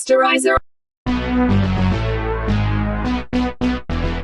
Masterizer.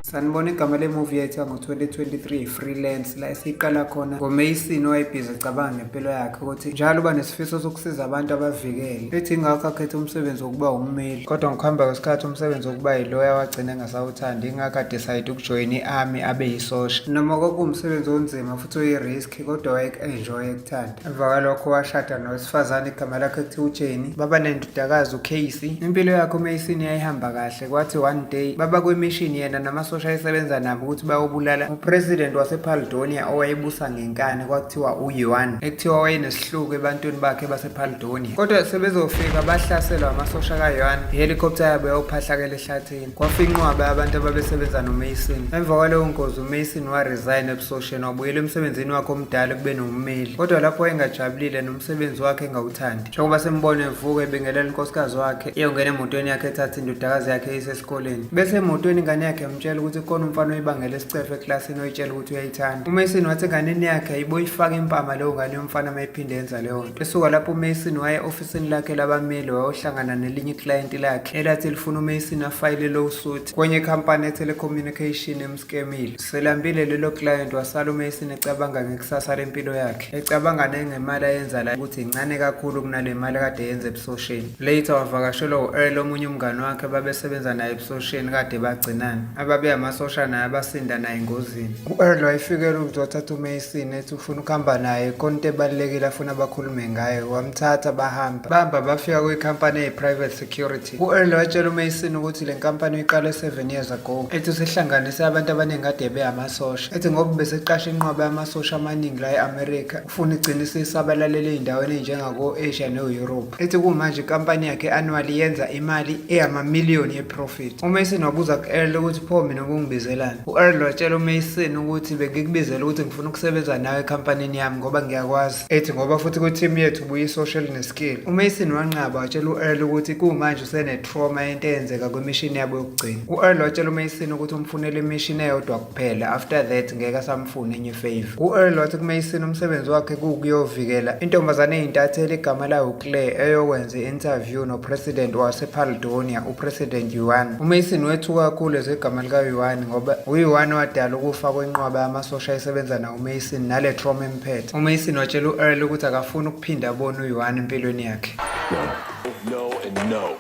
Sanibona igama le-movie yethu ngo-2023 Freelance la esiqala khona ngoMason owayebhizi ecabanga ngempilo yakhe ukuthi njalo uba nesifiso sokusiza abantu abavikele ethi ingakho akhetha umsebenzi wokuba ummeli kodwa ngokuhamba kwesikhathi umsebenzi wokuba yiloya wagcina engasawuthandi ingakho adecide ukujoyina i-army abe yisosha noma kwakuwumsebenzi onzima futhi oyi-risk kodwa waye-enjoy ekuthanda emva kwalokho washada nowesifazane igama lakhe kuthiwa uJenny baba nendodakazi uCasey impilo yakhe uMason yayihamba kahle kwathi one day baba kwemission yena namasosha ayesebenza nabo ukuthi bayobulala upresident wasePaledonia owayebusa ngenkani kwathiwa uYuan ekuthiwa wayenesihluku ebantwini bakhe basePaledonia kodwa sebezofika bahlaselwa amasosha kaYuan ihelicopter yabo yawuphahlakela ehlathini kwafinqwaba abantu ababesebenza noMason emva kwaleyo nkozi uMason waresign ebusosheni wabuyela emsebenzini wakhe omdala kube nommeli kodwa lapho engajabulile nomsebenzi wakhe engawuthandi njengoba sembona evuka ebingelela unkosikazi wakhe iyongena emotweni yakhe ethatha indodakazi yakhe isesikoleni bese emotweni ingane yakhe yamtshela ukuthi khona umfana oyibangela isicefe eklasini oyitshela ukuthi uyayithanda uMason wathi enganeni yakhe ayiboyifaka impama leyo ngane yomfana mayiphinde yenza leyo nto esuka lapho uMason waye ofisini lakhe labameli wayohlangana nelinye iclient lakhe elathi lifuna uMason afayile lawsuit kwenye company ye-telecommunication emskemile selambile lelo client wasala uMason ecabanga ngekusasa lempilo yakhe ecabanga nengemali ayenza la ukuthi incane kakhulu kunale mali kade yenza ebusosheni later wavakashelwa u-Earl omunye umngane wakhe babesebenza naye ebusosheni kade bagcinana ababe amasosha naye abasinda naye engozini u-Earl wayefikela ukuthi wathatha uMason ethi ufuna ukuhamba naye khona into ebalulekile afuna abakhulume ngayo wamthatha bahamba bafika kwikhampani eyi-private security u-Earl watshela uMason ukuthi le nkampani uyiqale 7 years ago ethi usehlanganise abantu abaningi kade beyamasosha ethi ngoba beseqasha inqwaba yamasosha amaningi la e-America ufuna igcine isisabalalele ey'ndaweni ey'njengako-Asia no-Europe ethi kumanje inkampani yakhe annually yenza imali eyamamiliyoni ye-profit uMason wabuza ku-Earl ukuthi pho mina ukungibizelani u-Earl watshela uMason ukuthi bengikubizela ukuthi ngifuna ukusebenza nawe ekhampanini yami ngoba ngiyakwazi ethi ngoba futhi ku-team yethu buyi-social ne-skill uMason wanqaba watshela u-Earl ukuthi kumanje usene-trauma yento eyenzeka kwimishini yabo yokugcina u-Earl watshela uMason ukuthi umfunele imishini eyodwa kuphela after that ngeke asamfune enye favor u-Earl wathi kuMason umsebenzi wakhe kuwukuyovikela intombazane eyintatheli igama layo uClaire eyokwenza i-interview nopresident wasePaledonia upresident Yuan uMason wethuka kakhulu ezegama likaYuan ngoba uYuan wadala ukufa kwenqwaba yamasosha ayesebenza nawo uMason nale trauma emphethe uMason watshela u-Earl ukuthi akafuni ukuphinda abone uYuan empilweni yakhe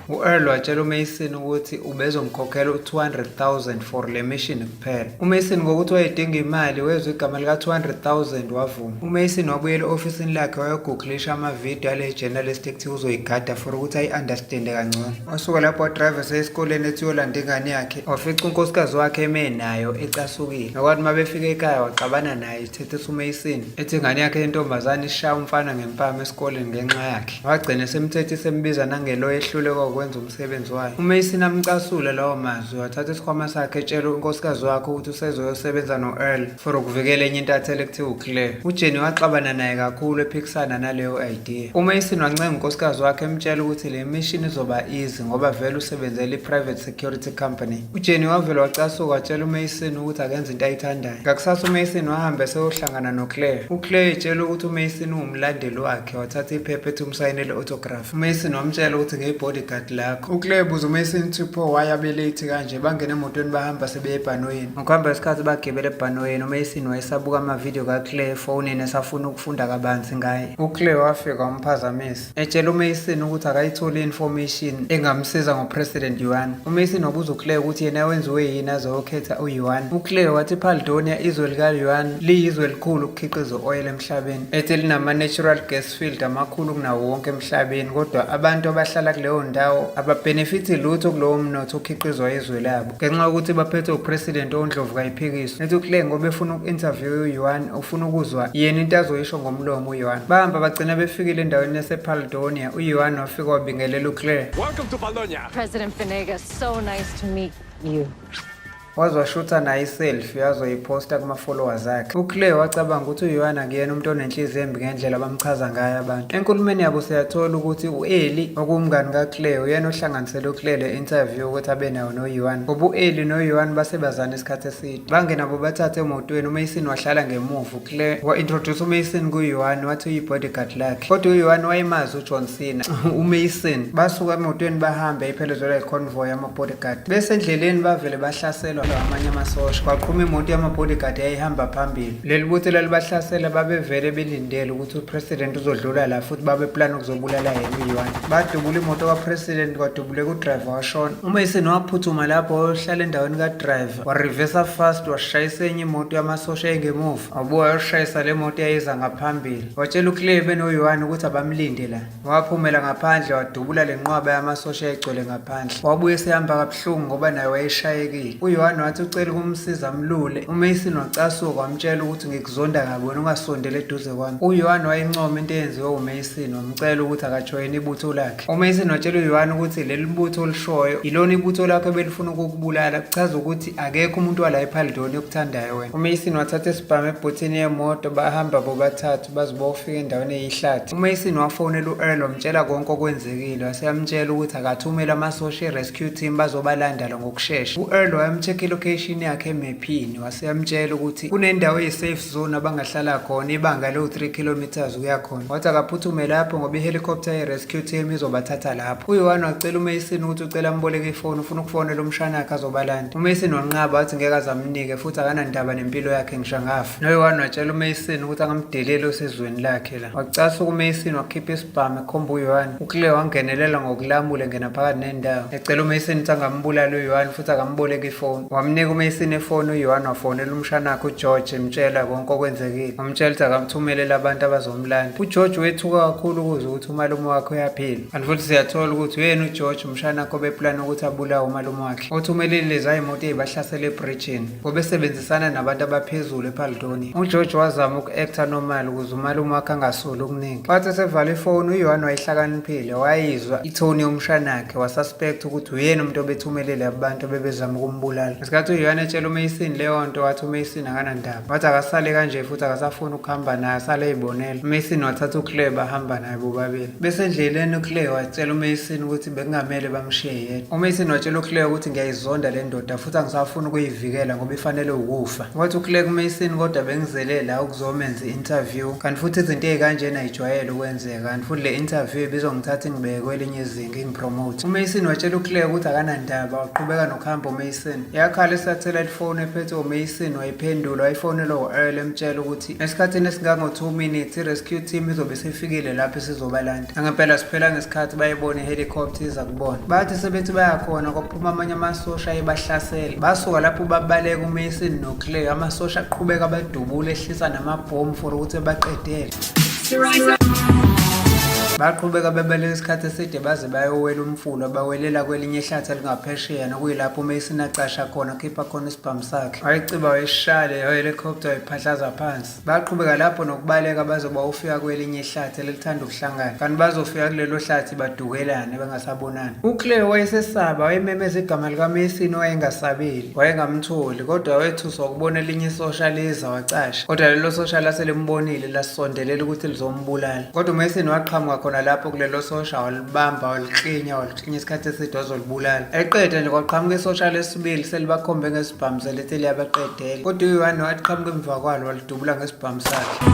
u-Earl watshela uMason ukuthi ubezomkhokhela u-200,000 for le mission kuphela uMason ngokuthi wayedinga imali wezwe igama lika-200,000 wavuma uMason wabuyela ofisini lakhe wayogooglisha amavidiyo ale journalist ekuthiwa uzoyigada for ukuthi ayi-understande kangcono wasuka lapho wadrive esesikoleni ethi uyolanda ingane yakhe wafica unkosikazi wakhe eme nayo ecasukile nokwathi uma befika ekhaya waxabana naye ithethisa uMason ethi ingane yakhe yentombazane ishaya umfana ngempama esikoleni ngenxa yakhe wagcina semthethisa embiza nangelo ehluleka ukwenza umsebenzi wayo uMason amcasula lawo mazwi wathatha isikhwama sakhe etshela unkosikazi wakhe ukuthi usezoyosebenza no-Earl for ukuvikela enye intatheli ekuthiwa uClaire uJenny waxabana naye kakhulu ephikisana naleyo idea uMason wancenga unkosikazi wakhe emtshela ukuthi le mission izoba easy ngoba vele usebenzela i-private security company uJenny wavela wacasuka watshela uMason ukuthi akenze into ayithandayo ngakusasa uMason wahamba eseyohlangana noClaire uClaire etshela ukuthi uMason uwumlandeli wakhe wathatha iphepha ethi umsayinele autograph uMason wamtshela ukuthi ngebodyguard lakho uClaire buza uMason ukuthi pho wayabe late kanje bangena emotweni bahamba sebeye ebhanoyini ngokuhamba isikhathi bagibela ebhanoyini uMason wayesabuka amavidiyo kaClaire efonini esafuna ukufunda kabanzi ngaye uClaire wafika wamphazamisa etshela uMason ukuthi akayitholi information engamsiza ngopresident Yuan uMason wabuza uClaire ukuthi yena wenziwe yini azokhetha uYuan uClaire wathi iPaledonia izwe likaYuan liyizwe elikhulu ukukhiqiza oil emhlabeni ethi linama-natural gas field amakhulu kunawo wonke emhlabeni kodwa abantu abahlala kuleyo ndawo ababenefithi lutho kulowo mnotho okhiqizwa izwe labo ngenxa yokuthi baphethe upresident ondlovu kayiphikiswa ethi uClaire ngoba efuna uku-interview uYuan ufuna ukuzwa yena into azoyisho ngomlomo uYuan bahamba bagcina befikile endaweni yasePaledonia uYuan wafika wabingelela uClaire Welcome to Paledonia. President Venegas, so nice to meet you. wazwashutha naye iselfie azoyiposta kuma-followers akhe. uClay wacabanga ukuthi uYohan akuyena umuntu onenhliziyo embi ngendlela abamchaza ngayo abantu. Enkulumeni yabo siyathola ukuthi u-Eli okumngani kaClay uyena ohlanganisele uClay le interview ukuthi abe nayo noYohan, ngoba u-Eli noYohan basebazana isikhathi eside. bangena bobathatha emotweni, uMason wahlala ngemuva. uClay wa-introduce uMason kuYohan wathi uyi-bodyguard lakhe, kodwa uYohan wayemazi uJohn Cena uMason. basuka emotweni bahambe iphelezelwa i-convoy yama-bodyguard, bese endleleni bavele bahlaselwa amanye amasosha. kwaqhuma imoto yama-bodyguard yayihamba phambili. leli butho lalibahlasela babevele belindele ukuthi upresident uzodlula la, futhi babeplana ukuzobulala yena uYohan. badubula imoto kapresident, kwadubuleka udriver washona. uMason waphuthuma lapho wayohlala endaweni kadriver, warivesa fast washayisa enye imoto yamasosha engemuva, wabuya wayoshayisa le moto eyayiza ngaphambili. watshela uClay benoYohan ukuthi abamlinde la. waphumela ngaphandle wadubula le nqwaba yamasosha eyayigcwele ngaphandle. wabuye esehamba kabuhlungu ngoba naye wayeshayekile. uYohan wathi ucela ukumsiza amlule. uMason wacasuka wamtshela ukuthi ngikuzonda kabi wena ungasondela eduze kwami. uYohan wayincoma into eyenziwe uMason, wamcela ukuthi akajoyine ibutho lakhe. uMason watshela uYohan ukuthi leli butho olishoyo ilona ibutho lakhe belifuna ukukubulala, kuchaza ukuthi akekho umuntu wala ePhaldoni okuthandayo wena. uMason wathatha isibhamu ebhuthini yemoto, bahamba bobathathu baze bayofika endaweni eyihlathi. uMason wafonela u-Earl wamtshela konke okwenzekile, waseyamtshela ukuthi akathumele amasosha i-rescue team bazobalandela ngokushesha. u-Earl wayamcheck ilocation yakhe emaphini, waseyamtshela ukuthi kunendawo eyi-safe zone abangahlala khona ibanga lo-3 kilometers ukuya khona. wathi akaphuthume lapho ngoba ihelicopter ye-rescue team izobathatha lapho. uYohan wacela uMason ukuthi ucela amboleke ifoni, ufuna ukufonela umshana wakhe azobalanda. uMason wanqaba wathi ngeke azamnike futhi akanandaba nempilo yakhe ngisho ngafa. noYohan watshela uMason ukuthi angamdeleli osezweni lakhe la. wacasuka uMason wakhipha isibhamu ekhomba uYohan. uClay wangenelela ngokulamula engena phakathi nendawo, ecela uMason ukuthi angambulala uYohan futhi akamboleka ifoni. wamnika uMason ifoni. uYohan wafonela umshana wakhe uGeorge emtshela konke okwenzekile, wamtshela ukuthi akamthumelele abantu abazomlanda. uGeorge wethuka kakhulu ukuzwa ukuthi umalume wakhe uyaphila, kanti futhi siyathola ukuthi uyena uGeorge umshana wakhe obeplana ukuthi abulawe umalume wakhe. uthumelile zayimoto eyibahlasela ebridgini ngoba esebenzisana nabantu abaphezulu ePhaldoni. uGeorge wazama uku-acta normal ukuze umalume wakhe angasoli okuningi. wathi esevala ifoni uYohan wayihlakaniphile, wayizwa ithoni yomshana wakhe, wasuspect ukuthi uyena umuntu obethumelele abantu bebezama ukumbulala. ngesikhathi uYohan etshela uMason leyo nto, wathi uMason akanandaba, wathi akasale kanje futhi akasafuni ukuhamba naye, asale eyibonela. uMason wathatha uClay bahamba naye bobabili. bese endleleni uClay watshela uMason ukuthi bekungamele bamshiye yedwa. uMason watshela uClay ukuthi ngiyayizonda le ndoda futhi angisafuni ukuyivikela ngoba ifanele ukufa. wathi uClay kuMason kodwa bengizele la ukuzomenza i-interview, kanti futhi izinto ey'kanjena ayijwayele ukwenzeka, kanti futhi le interview ibizongithatha ingibeke kwelinye izinga ingipromote. uMason watshela uClay ukuthi akanandaba, waqhubeka nokuhamba uMason. yakhala isatellite phone ephethe uMason wayiphendula, wayifonela u-Earl emtshela ukuthi esikhathini esingango-2 minutes i-rescue team izobe sefikile lapho esizobalanda. angempela siphela ngesikhathi bayibona i-helicopter iza kubona. bathi sebethi bayakhona kwaphuma amanye amasosha ayebahlasela. basuka lapho babaleka uMason noClay. amasosha aqhubeka badubula ehlisa namabhomu for ukuthi baqedele. baqhubeka bebeleka isikhathi eside baze bayowela umfula, bawelela kwelinye ihlathi elingaphesheya, nokuyilapho uMason acasha khona khipha khona isibhamu sakhe. wayiciba wayishale i-helicopter wayiphahlaza phansi. baqhubeka lapho nokubaleka baze bawufika kwelinye ihlathi elithanda ukuhlangana, kanti bazofika kulelo hlathi badukelane bengasabonani. uClay wayesesaba, wayememeza igama likaMason owayengasabeli, wayengamtholi, kodwa wayethuswa ukubona elinye isosha liza wacasha, kodwa lelo sosha lase limbonile lasondelela ukuthi lizombulala. kodwa uMason waqhamuka khona lapho kulelo sosha, walibamba waliklinya isikhathi eside wazolibulala. eqeda nje kwaqhamuka isosha lesibili selibakhombe ngesibhamu selithi liyabaqedela, kodwa uYohan wathi qhamuka emva kwalo walidubula ngesibhamu sakhe.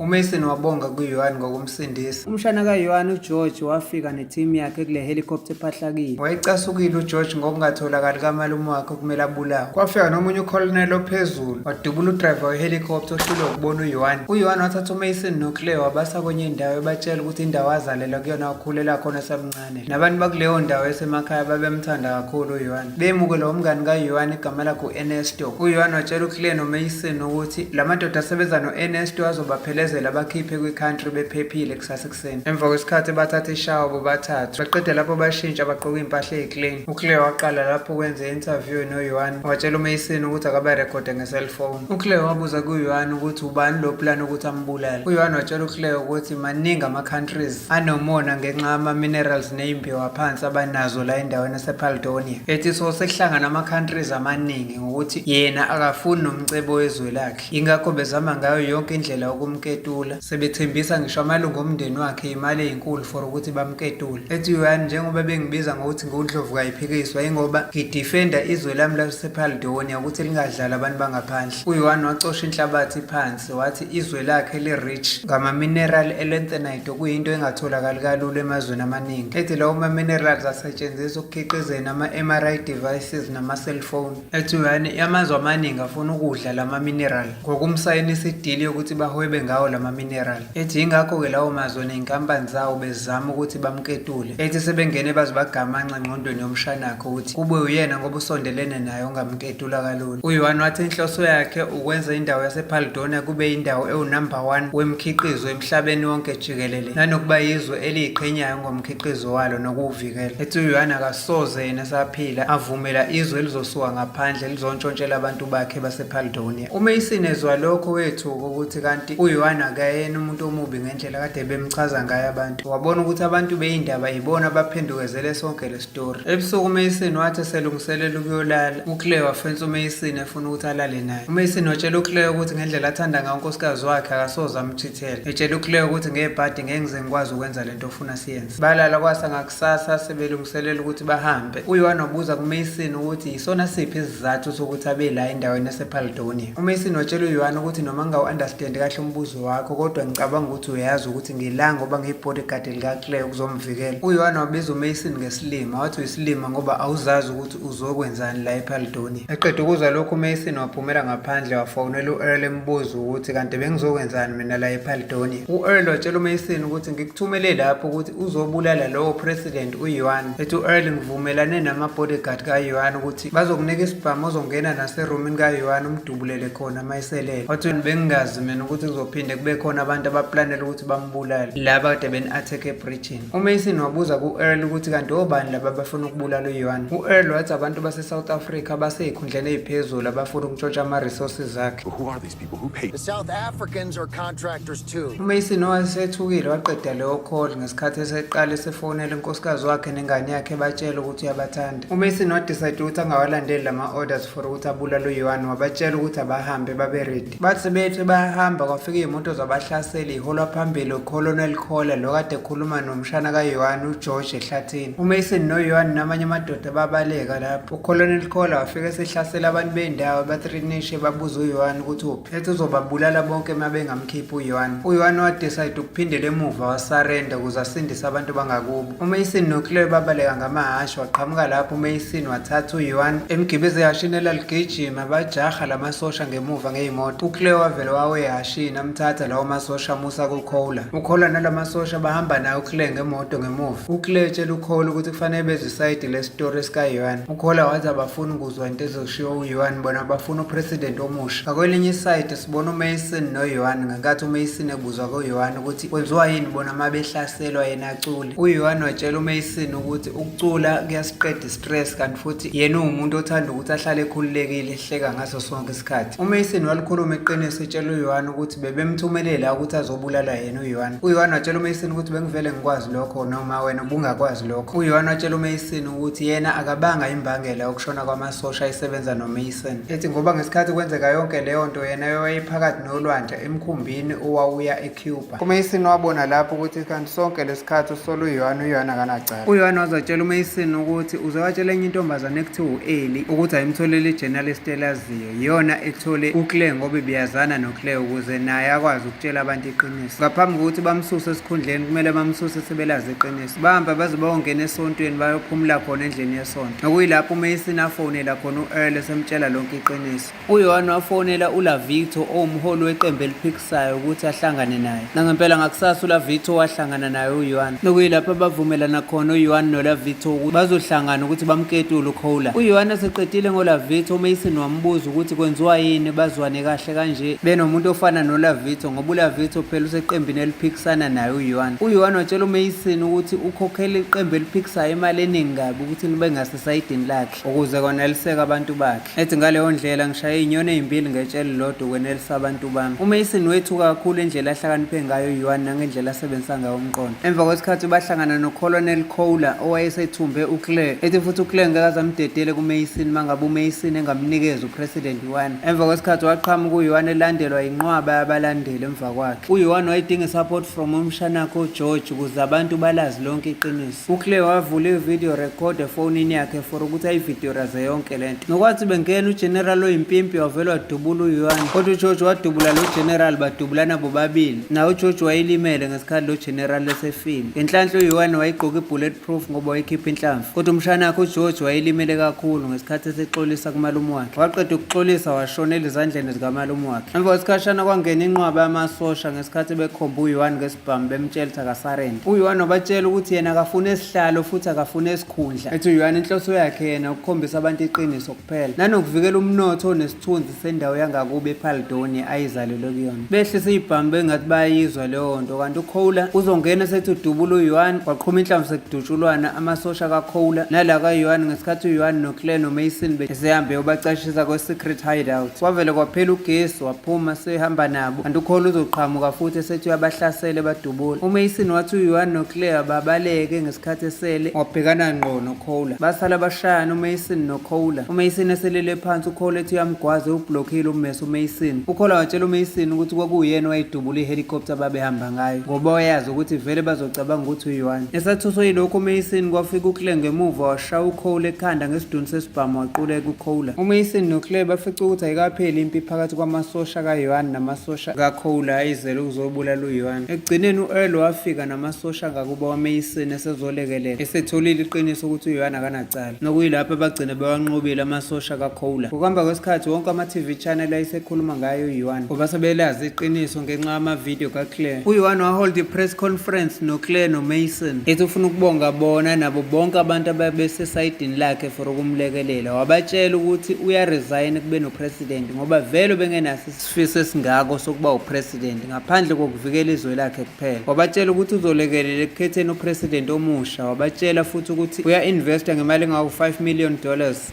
uMason wabonga kuYohan ngokumsindisa. umshana kaYohan uGeorge wafika netimu yakhe kule helicopter ephahlakile. wayecasukile uGeorge ngokungatholakali kamalume wakhe okumele abulawe. kwafika nomunye ucolonel ophezulu wadubula udriver wehelicopter ohlule ukubona uYohan. uYohan wathatha uMason noClay wabasa kwenye indawo ebatshela ukuthi indawo azalela kuyona wakhulela khona esamncane. nabantu bakuleyo ndawo esemakhaya babemthanda kakhulu uYohan. bemukela umngani kaYohan igama lakhe u-Ernesto. uYohan watshela uClay noMason ukuthi la madoda asebenza no-Ernesto azobaphelezela bamemezela bakhiphe kwi-country bephephile kusasa ekuseni. Emva kwesikhathi bathatha ishawa bobathathu baqede lapho bashintsha bagqoka impahla ey'clean. uCleo waqala lapho ukwenza i-interview noYohan watshela uMason ukuthi akabarekhode nge-cellphone. uCleo wabuza kuYohan ukuthi ubani lo plan ukuthi ambulale. uYohan watshela uCleo ukuthi maningi ama-countries anomona ngenxa yama-minerals ney'mbewu phansi abanazo la endaweni yasePaledonia. Ethi so sekuhlangana ama-countries amaningi ngokuthi yena akafuni nomcebo wezwe lakhe, ingakho bezama ngayo yonke indlela ukumketula. Sebethembisa ngisho amalungu omndeni wakhe imali eyinkulu for ukuthi bamketule. Ethi uYohan, njengoba bengibiza ngokuthi ngundlovu kayiphikiswa ingoba ngidefenda izwe lami lasePaledonia ukuthi lingadlala abantu bangaphandle. uYohan wacosha inhlabathi phansi wathi izwe lakhe li-rich ngama-mineral elentenite okuyinto engatholakali kalula emazweni amaningi. Ethi lawo ma-minerals asetshenziswa ukukhiqizeni ama-MRI devices nama-cellphone. Ethi uYohan amazwe amaningi afuna ukudla lama-mineral ngokumsayinisa idili yokuthi bahwebe ngawo lama-mineral. Ethi ingakho-ke lawo mazwe ney'nkampani zawo bezama ukuthi bamketule. Ethi sebengene baze bagamanxa engqondweni yomshanakho ukuthi kube uyena ngoba usondelene naye ongamketula kalula. uYohan wathi inhloso yakhe ukwenza indawo yasePaledonia kube indawo ewu-number 1 wemikhiqizo emhlabeni wonke jikelele nanokuba yizwe eliyiqhenyayo ngomkhiqizo walo nokuwuvikela. Ethi uYohan akasoze yena saphila avumela izwe lizosuka ngaphandle lizontshontshela abantu bakhe basePaledonia. uMason ezwa lokho wethuka ukuthi kanti uYohan akayena umuntu omubi ngendlela kade bemchaza ngayo abantu. Wabona ukuthi abantu beyindaba yibona abaphendukezele sonke le story. Ebusuku uMason wathi eselungiselela ukuyolala, uCleo wafensa uMason efuna ukuthi alale naye. uMason watshela uCleo ukuthi ngendlela athanda ngayo unkosikazi wakhe akasoze amchithele. Etshela uCleo ukuthi ngebhadi ngeke ngize ngikwazi ukwenza lento ofuna siyenze. Balala kwasa ngakusasa sebelungiselela ukuthi bahambe. uYohan wabuza kuMason ukuthi isona siphi isizathu sokuthi abe la endaweni yasePaledonia. uMason watshela uYohan ukuthi noma ngawu-understand kahle umbuzo wakho kodwa ngicabanga ukuthi uyazi ukuthi ngila ngoba ngiyi-bodyguard likaCleo ukuzomvikela. uYohan wabiza uMason ngesilima wathi uyisilima ngoba awuzazi ukuthi uzokwenzani la ePaledonia. Eqeda ukuzwa lokhu uMason waphumela ngaphandle wafonela u-Earl embuza ukuthi kanti bengizokwenzani mina la ePaledonia. u-Earl watshela uMason ukuthi ngikuthumele lapho ukuthi uzobulala lowo president uYohan. Ethi u-Earl ngivumelane nama-bodyguard kaYohan ukuthi bazokunika isibhamu ozongena naserumini kaYohan umdubulele khona mayiselele. Wathi bengingazi mina ukuthi kuzophinde kube khona abantu abaplanela ukuthi bambulale laba kade beni-attack eBritain. uMason wabuza ku-Earl ukuthi kanti obani laba abafuna ukubulala uYohan. u-Earl wathi abantu base-South Africa basey'khundleni ey'phezulu abafuna ukutshontsha ama-resources akhe. Who are these people? Who paid? The South Africans are contractors too. uMason owasethukile waqeda leyo call ngesikhathi eseqala esefonela inkosikazi wakhe nengane yakhe batshela ukuthi uyabathanda. uMason wadecide ukuthi angawalandeli lama-orders for ukuthi abulale uYohan, wabatshela ukuthi abahambe babe ready. Bathi sebethi bayahamba kwafika iy'moto zabahlaseli iholwa phambili uColonel Kohler lo kade ekhuluma nomshana kaYohan uGeorge ehlathini. uMason noYohan namanye amadoda babaleka lapho. uColonel Kohler wafika esehlasela abantu bendawo batrinishe babuza uYohan ukuthi uphi. Ethi uzobabulala bonke uma bengamkhiphi uYohan. uYohan wadecide ukuphindela emuva wasarenda ukuze asindise abantu bangakubo. uMason noCleo babaleka ngamahhashi waqhamuka lapho uMason wathatha uYohan emgibeze ehashini elaligijima bajaha lamasosha ngemuva ngey'moto. uCleo wavele wawe ehashini amthatha lawo masosha amusa kuKohler. uKohler nalamasosha bahamba naye uCleo ngemoto ngemuva. uCleo etshela uKohler ukuthi kufanele bezwe isayidi lesitory sikaYohan. uKohler wathi abafuni ukuzwa into ezoshiwo uYohan bona bafuna upresident omusha. Ngakwelinye isayidi sibona uMason noYohan ngenkathi uMason ebuzwa kuYohan ukuthi kwenziwa yini bona uma behlaselwa yena acule. uYohan watshela uMason ukuthi ukucula kuyasiqeda istress kanti futhi yena uwumuntu othanda ukuthi ahlale ekhululekile ehleka ngaso sonke isikhathi. uMason walikhuluma iqiniso etshela uYohan ukuthi bebemthumelela ukuthi azobulala yena uYohan. uYohan watshela uMason ukuthi bengivele ngikwazi lokho noma wena ubungakwazi lokho. uYohan watshela uMason ukuthi yena akabanga imbangela yokushona kwamasosha ayisebenza noMason. Ethi ngoba ngesikhathi kwenzeka yonke leyo nto yena wayephakathi nolwandle emkhumbini owawuya eCuba. uMason wabona lapho ukuthi kanti sonke lesikhathi usola uYohan akanacala. uYohan wazatshela uMason ukuthi uzowatshela enye intombazane ekuthiwa u-Eli ukuthi ayimtholele ijournalist elaziyo yona ekuthole uCleo ngoba ibiyazana noCleo ukuze naye akwazi ukutshela abantu iqiniso. Ngaphambi kokuthi bamsuse esikhundleni kumele bamsuse sebelazi iqiniso. Bahamba baze bayongena esontweni bayophumula khona endlini yesonto. Okuyilapho uMason afonela khona u-Earl esemtshela lonke iqiniso. uYohan wafonela uLavito owumholi weqembu eliphikisayo ukuthi ahlangane naye. Nangempela ngakusasa uLavito wahlangana naye uYohan. Okuyilapho bavumelana khona uYohan noLavito ukuthi bazohlangana ukuthi bamketule uKohler. uYohan eseqedile ngoLavito uMason wambuza ukuthi kwenziwa yini bazwane kahle kanje benomuntu ofana noLavito Vito ngoba uLavito phela useqembini eliphikisana naye uYuan. uYuan watshela uMason ukuthi ukhokhela iqembu eliphikisayo imali eningi kabi ukuthi libe ngasesayidini lakhe ukuze koneliseke abantu bakhe. Ethi ngaleyo ndlela ngishaye inyoni ezimbili ngetsheli lodwa ukwenelisa abantu bami. uMason wethuka kakhulu indlela ahlakaniphe ngayo uYuan nangendlela asebenzisa ngayo umqondo. Emva kwesikhathi bahlangana noColonel Kohler owayesethumbe uClaire. Ethi futhi uClaire ngeke azamdedele kuMason mangabe uMason engamnikeza uPresident Yuan. Emva kwesikhathi waqhamuka uYuan elandelwa inqwaba yabalandeli emva kwakhe. uYuan wayedinga support from umshanakho George ukuze abantu balazi lonke iqiniso. uClaire wavula i-video record efonini yakhe for ukuthi ayividiyoraze yonke lento. Nokwathi bengena uGeneral oyimpimpi wavela wadubula uYuan, kodwa uGeorge wadubula lo General badubulana bobabili. Nawo uGeorge wayelimele ngesikhathi lo General esefile. Ngenhlanhla uYuan wayegqoka i-bulletproof ngoba wayekhipha inhlamvu, kodwa umshanakho uGeorge wayelimele kakhulu ngesikhathi esexolisa kumalume wakhe. Waqeda ukuxolisa washonela ezandleni zikamalume wakhe. Emva kwesikhashana kwangena inqwaba yamasosha ngesikhathi bekhomba uYuan ngesibhamu bemtshela ukuthi akasarende. uYuan wabatshela ukuthi yena akafuna esihlalo futhi akafuna esikhundla. Ethi uYuan inhloso yakhe yena ukukhombisa abantu iqiniso kuphela nanokuvikela umnotho onesithunzi sendawo yangakubo ePhaledonia ayizalelwe kuyona. Behlisa ibhamu bengathi bayizwa leyo nto, kanti uKohler uzongena sethi udubula uYuan waqhuma inhlamvu sekudutshulwana amasosha kaKohler nala kaYuan ngesikhathi uYuan noClaire noMason besehambe yobacashisa kwe-secret hideout. Kwavele kwaphela ugesi waphuma sehamba nabo, kanti uKohler uzoqhamuka futhi esethi uyabahlasele badubula. uMason wathi uYuan noClaire babaleke ngesikhathi esele wabhekana ngqo noKohler. Basala bashayana uMason noKohler. uMason eselele phansi uKohler ethi uyamgwaza ublockile ummese uMason. uKohler watshela uMason ukuthi kwakuyena owayedubula ihelicopter babehamba ngayo ngoba wayazi ukuthi vele bazocabanga ukuthi uYuan. Esathuswa yilokho uMason kwafika uClaire ngemuva washaya uKohler ekhanda ngesiduni sesibhamu waquleka uKohler. uMason noClaire bafica ukuthi ayikapheli impi phakathi kwamasosha kaYuan namasosha kaKohler ayizele ukuzobulala uYuan. Ekugcineni uEarl wafika namasosha ngakubo waMason esezolekelela esetholile iqiniso ukuthi uYuan akanacala, nokuyilapho bagcina bewanqobile amasosha kaKohler. Ngokuhamba kwesikhathi wonke ama-TV channel ayisekhuluma ngayo uYuan ngoba sebelazi iqiniso ngenxa yamavidiyo kaClaire. uYuan wahold i-press conference noClaire noMason ethi ufuna ukubonga bona nabo bonke abantu ababesesayidini lakhe for ukumlekelela. Wabatshela ukuthi uyaresign kube nopresident ngoba vele bengenaso isifiso esingako sokuba upresident ngaphandle kokuvikela izwe lakhe kuphela. Wabatshela ukuthi uzolekelela ekukhetheni upresident omusha. Wabatshela futhi ukuthi uya-investa ngemali engaku$5 million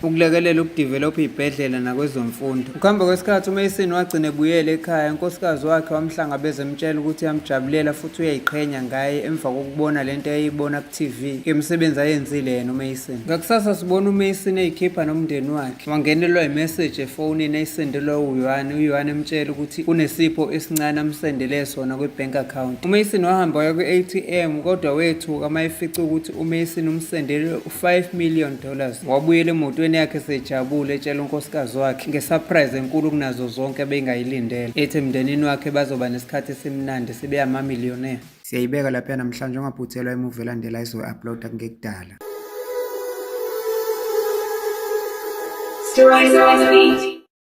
ukulekelela ukudevelopha izibhedlela nakwezemfundo. Ukuhamba kwesikhathi uMason wagcina ebuyele ekhaya. Unkosikazi wakhe wamhlangabeza emtshela ukuthi uyamjabulela futhi uyayiqhenya ngaye emva kokubona lento ayibona ku-TV ngemisebenzi ayenzile yena uMason. Ngakusasa sibona uMason eyikhipha nomndeni wakhe. Wangenelwa imessage efonini eyisendelwa uYuan. uYuan emtshela ukuthi unesipho esincane amsendele sona kwi-bank account. uMason wahamba waya kwi-ATM kodwa wethuka mayefica ukuthi uMason umsendele $5 million. Wabuyela emotweni yakhe sejabule etshela unkosikazi wakhe ngesurprise enkulu kunazo zonke ebengayilindele. Ethi emndenini wakhe bazoba nesikhathi esimnandi sibe ama-millionaire. Siyayibeka lapha namhlanje ungaphuthelwa imuvi elandela izo-uploada ngekudala.